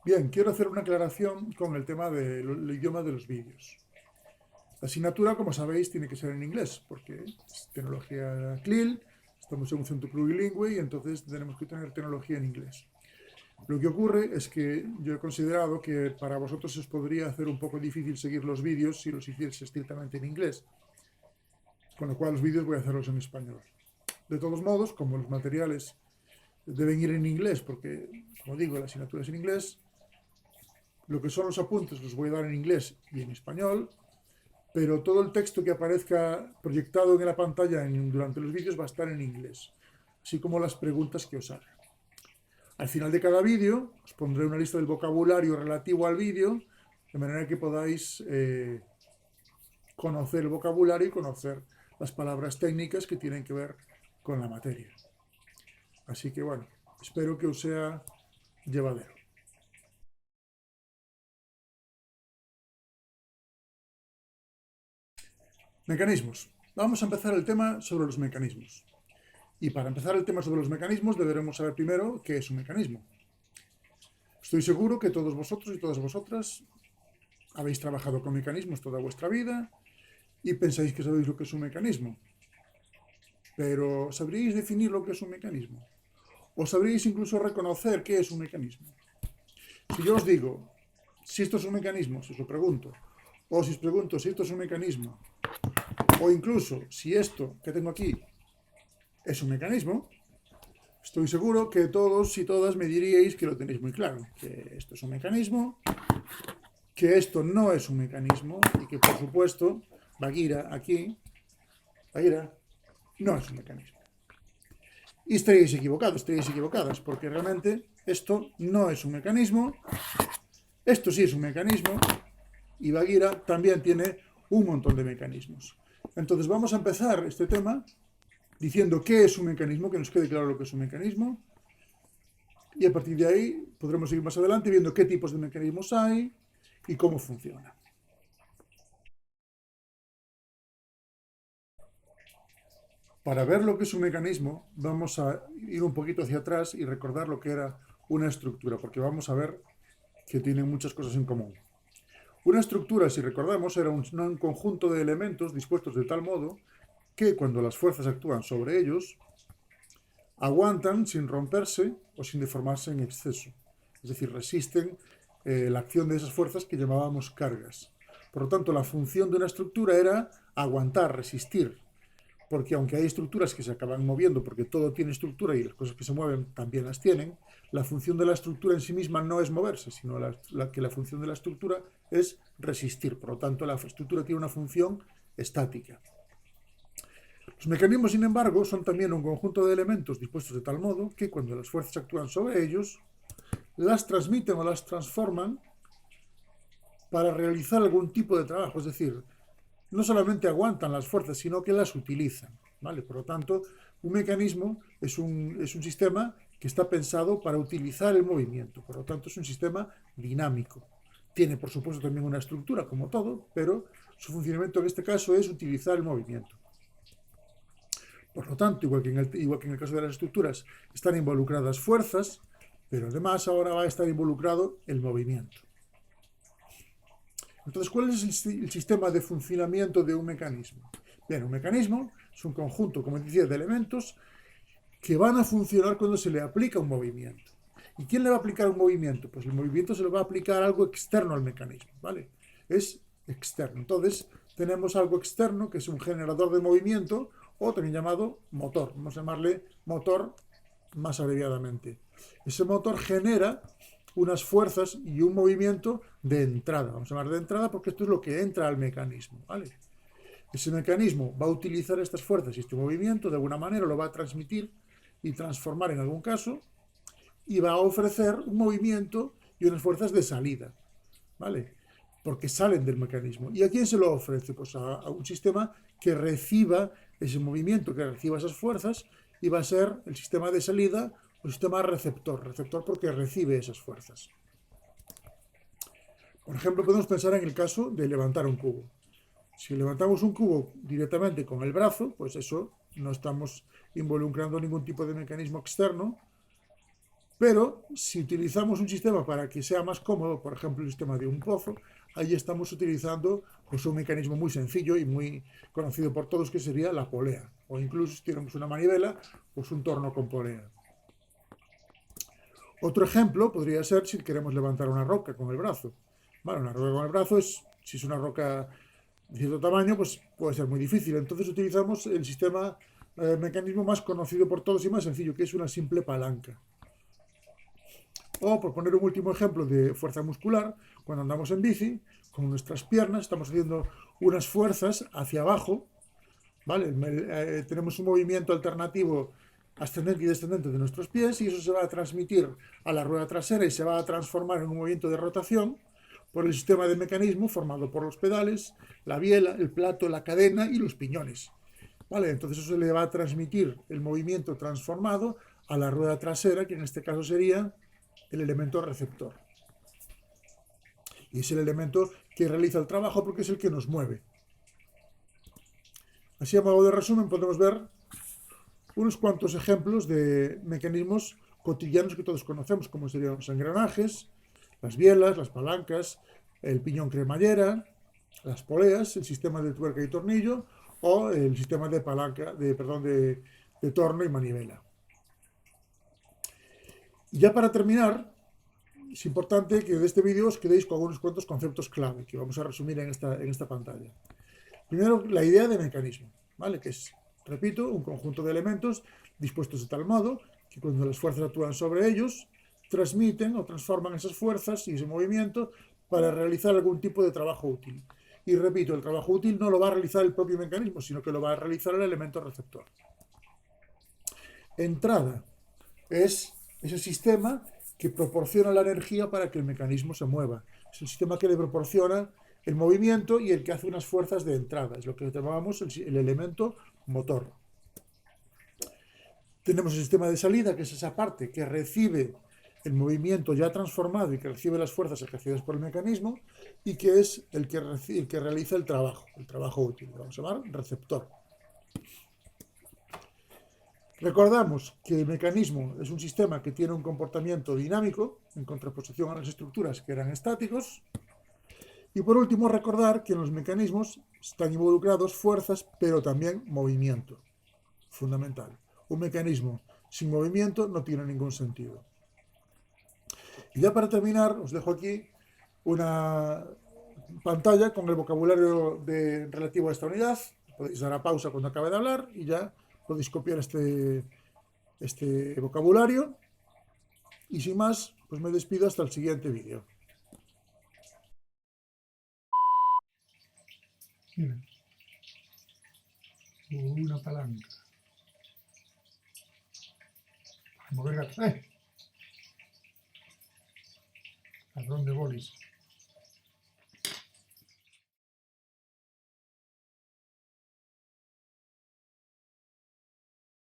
Bien, quiero hacer una aclaración con el tema del idioma de los vídeos. La asignatura, como sabéis, tiene que ser en inglés, porque es tecnología CLIL, estamos en un centro plurilingüe y entonces tenemos que tener tecnología en inglés. Lo que ocurre es que yo he considerado que para vosotros os podría hacer un poco difícil seguir los vídeos si los hicierais estrictamente en inglés, con lo cual los vídeos voy a hacerlos en español. De todos modos, como los materiales deben ir en inglés, porque, como digo, la asignatura es en inglés, lo que son los apuntes los voy a dar en inglés y en español, pero todo el texto que aparezca proyectado en la pantalla durante los vídeos va a estar en inglés, así como las preguntas que os haga. Al final de cada vídeo os pondré una lista del vocabulario relativo al vídeo, de manera que podáis conocer el vocabulario y conocer las palabras técnicas que tienen que ver con la materia. Así que bueno, espero que os sea llevadero. Mecanismos. Vamos a empezar el tema sobre los mecanismos. Y para empezar el tema sobre los mecanismos deberemos saber primero qué es un mecanismo. Estoy seguro que todos vosotros y todas vosotras habéis trabajado con mecanismos toda vuestra vida y pensáis que sabéis lo que es un mecanismo. Pero ¿sabríais definir lo que es un mecanismo? ¿O sabríais incluso reconocer qué es un mecanismo? Si yo os digo si esto es un mecanismo, si os lo pregunto, o si os pregunto si esto es un mecanismo, o incluso si esto que tengo aquí es un mecanismo, estoy seguro que todos y todas me diríais que lo tenéis muy claro, que esto es un mecanismo, que esto no es un mecanismo y que por supuesto Bagheera aquí, Bagheera, no es un mecanismo. Y estaríais equivocados, estaríais equivocadas, porque realmente esto no es un mecanismo, esto sí es un mecanismo, y Bagheera también tiene un montón de mecanismos. Entonces vamos a empezar este tema diciendo qué es un mecanismo, que nos quede claro lo que es un mecanismo, y a partir de ahí podremos seguir más adelante viendo qué tipos de mecanismos hay y cómo funciona. Para ver lo que es un mecanismo, vamos a ir un poquito hacia atrás y recordar lo que era una estructura, porque vamos a ver que tienen muchas cosas en común. Una estructura, si recordamos, era un conjunto de elementos dispuestos de tal modo que cuando las fuerzas actúan sobre ellos, aguantan sin romperse o sin deformarse en exceso. Es decir, resisten la acción de esas fuerzas que llamábamos cargas. Por lo tanto, la función de una estructura era aguantar, resistir, porque aunque hay estructuras que se acaban moviendo, porque todo tiene estructura y las cosas que se mueven también las tienen, la función de la estructura en sí misma no es moverse, sino que la función de la estructura es resistir. Por lo tanto, la estructura tiene una función estática. Los mecanismos, sin embargo, son también un conjunto de elementos dispuestos de tal modo que cuando las fuerzas actúan sobre ellos, las transmiten o las transforman para realizar algún tipo de trabajo. Es decir, no solamente aguantan las fuerzas, sino que las utilizan. ¿Vale? Por lo tanto, un mecanismo es un sistema que está pensado para utilizar el movimiento. Por lo tanto, es un sistema dinámico. Tiene, por supuesto, también una estructura, como todo, pero su funcionamiento en este caso es utilizar el movimiento. Por lo tanto, igual que en el caso de las estructuras, están involucradas fuerzas, pero además ahora va a estar involucrado el movimiento. Entonces, ¿cuál es el sistema de funcionamiento de un mecanismo? Bien, un mecanismo es un conjunto, como decía, de elementos que van a funcionar cuando se le aplica un movimiento. ¿Y quién le va a aplicar un movimiento? Pues el movimiento se le va a aplicar algo externo al mecanismo, ¿vale? Es externo. Entonces, tenemos algo externo que es un generador de movimiento o también llamado motor. Vamos a llamarle motor más abreviadamente. Ese motor genera unas fuerzas y un movimiento de entrada. Vamos a llamar de entrada porque esto es lo que entra al mecanismo, ¿vale? Ese mecanismo va a utilizar estas fuerzas y este movimiento, de alguna manera lo va a transmitir y transformar en algún caso, y va a ofrecer un movimiento y unas fuerzas de salida, ¿vale? Porque salen del mecanismo. ¿Y a quién se lo ofrece? Pues a un sistema que reciba ese movimiento, que reciba esas fuerzas, y va a ser el sistema de salida o el sistema receptor. Receptor porque recibe esas fuerzas. Por ejemplo, podemos pensar en el caso de levantar un cubo. Si levantamos un cubo directamente con el brazo, pues eso no estamos involucrando ningún tipo de mecanismo externo, Pero si utilizamos un sistema para que sea más cómodo, por ejemplo el sistema de un pozo, ahí estamos utilizando pues, un mecanismo muy sencillo y muy conocido por todos que sería la polea. O incluso si tenemos una manivela, pues un torno con polea. Otro ejemplo podría ser si queremos levantar una roca con el brazo. Bueno, una roca con el brazo si es una roca de cierto tamaño, pues puede ser muy difícil. Entonces utilizamos el sistema, mecanismo más conocido por todos y más sencillo, que es una simple palanca. O, por poner un último ejemplo de fuerza muscular, cuando andamos en bici, con nuestras piernas estamos haciendo unas fuerzas hacia abajo, ¿vale? Tenemos un movimiento alternativo ascendente y descendente de nuestros pies y eso se va a transmitir a la rueda trasera y se va a transformar en un movimiento de rotación por el sistema de mecanismo formado por los pedales, la biela, el plato, la cadena y los piñones. ¿Vale? Entonces eso le va a transmitir el movimiento transformado a la rueda trasera, que en este caso sería el elemento receptor. Y es el elemento que realiza el trabajo porque es el que nos mueve. Así a modo de resumen podemos ver unos cuantos ejemplos de mecanismos cotidianos que todos conocemos, como serían los engranajes, las bielas, las palancas, el piñón cremallera, las poleas, el sistema de tuerca y tornillo o el sistema de palanca, de torno y manivela. Y ya para terminar, es importante que de este vídeo os quedéis con algunos cuantos conceptos clave que vamos a resumir en esta pantalla. Primero, la idea de mecanismo, ¿vale? Que es, repito, un conjunto de elementos dispuestos de tal modo que cuando las fuerzas actúan sobre ellos, transmiten o transforman esas fuerzas y ese movimiento para realizar algún tipo de trabajo útil. Y repito, el trabajo útil no lo va a realizar el propio mecanismo, sino que lo va a realizar el elemento receptor. Entrada es ese sistema que proporciona la energía para que el mecanismo se mueva. Es el sistema que le proporciona el movimiento y el que hace unas fuerzas de entrada. Es lo que llamamos el elemento motor. Tenemos el sistema de salida, que es esa parte que recibe el movimiento ya transformado y que recibe las fuerzas ejercidas por el mecanismo y que es el que realiza el trabajo útil. Lo vamos a llamar receptor. Recordamos que el mecanismo es un sistema que tiene un comportamiento dinámico en contraposición a las estructuras que eran estáticos. Y por último, recordar que en los mecanismos están involucrados fuerzas, pero también movimiento. Fundamental. Un mecanismo sin movimiento no tiene ningún sentido. Y ya para terminar, os dejo aquí una pantalla con el vocabulario relativo a esta unidad. Podéis dar a pausa cuando acabe de hablar y ya podéis copiar este vocabulario. Y sin más, pues me despido hasta el siguiente vídeo. Una palanca. Mover gato. Ladrón de bolis.